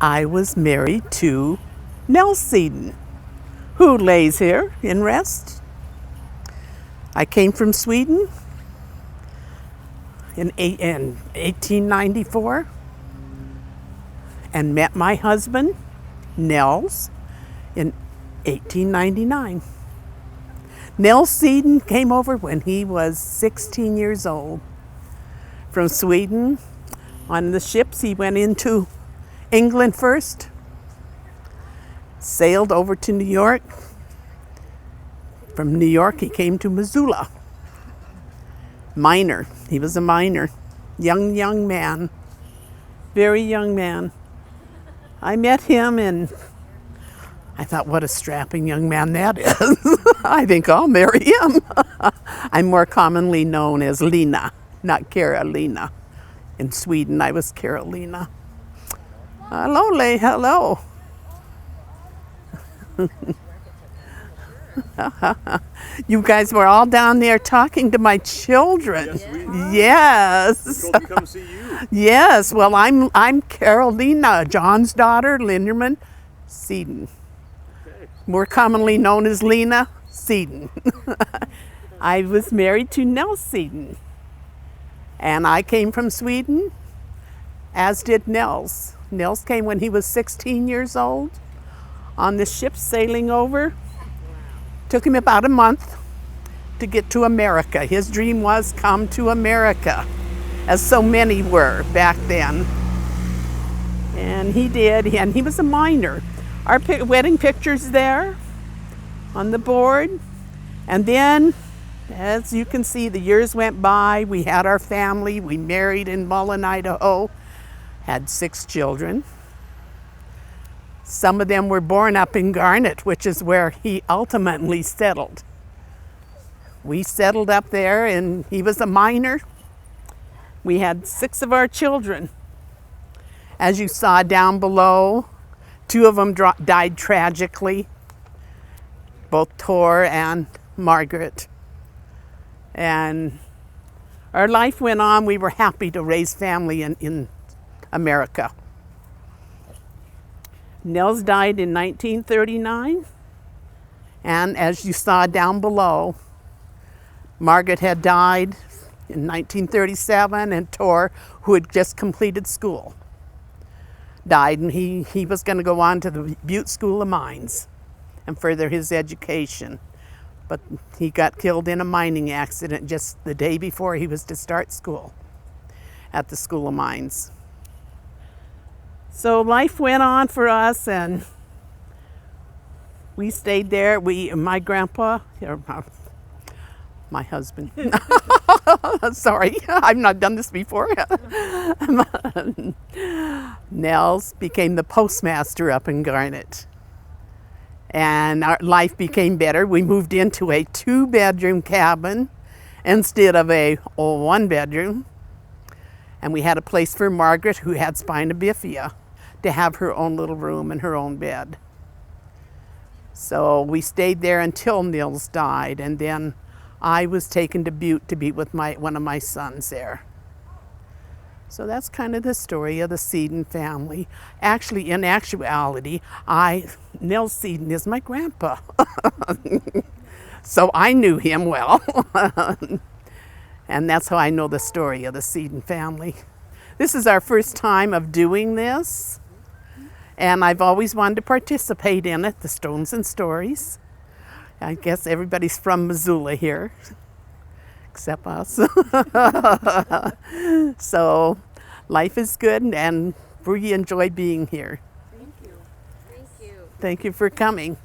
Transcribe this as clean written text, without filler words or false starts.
I was married to Nels Seadin, who lays here in rest. I came from Sweden in 1894 and met my husband, Nels, in 1899. Nels Seadin came over when he was 16 years old. From Sweden, on the ships, he went into England first, sailed over to New York. From New York, he came to Missoula. Miner. He was a miner. Young man. Very young man. I met him and I thought, what a strapping young man that is. I think I'll marry him. I'm more commonly known as Lina, not Carolina. In Sweden, I was Carolina. Hello, hello. You guys were all down there talking to my children. Yes. We told me to come see you. Yes. Well, I'm Carolina, John's daughter, Linderman Seadin. Okay. More commonly known as Lina Seadin. I was married to Nels Seadin, and I came from Sweden, as did Nels. Nels came when he was 16 years old on the ship sailing over. Took him about a month to get to America. His dream was come to America, as so many were back then. And he did, and he was a miner. Our wedding picture's there on the board. And then, as you can see, the years went by. We had our family. We married in Mullen, Idaho. Had 6 children. Some of them were born up in Garnet, which is where he ultimately settled. We settled up there, and he was a miner. We had 6 of our children. As you saw down below, 2 of them died tragically, both Tor and Margaret. And our life went on. We were happy to raise family in America. Nels died in 1939, and as you saw down below, Margaret had died in 1937, and Tor, who had just completed school, died, and he was going to go on to the Butte School of Mines and further his education. But he got killed in a mining accident just the day before he was to start school at the School of Mines. So life went on for us, and we stayed there. My grandpa, my husband, sorry, I've not done this before. Nels became the postmaster up in Garnet. And our life became better. We moved into a 2-bedroom cabin instead of a 1-bedroom. And we had a place for Margaret, who had spina bifida, to have her own little room and her own bed. So we stayed there until Nels died, and then I was taken to Butte to be with one of my sons there. So that's kind of the story of the Seadin family. Actually, in actuality, Nels Seadin is my grandpa. So I knew him well. And that's how I know the story of the Seadin family. This is our first time of doing this, and I've always wanted to participate in it, the Stones and Stories. I guess everybody's from Missoula here, except us. So life is good, and we enjoy being here. Thank you. Thank you. Thank you for coming.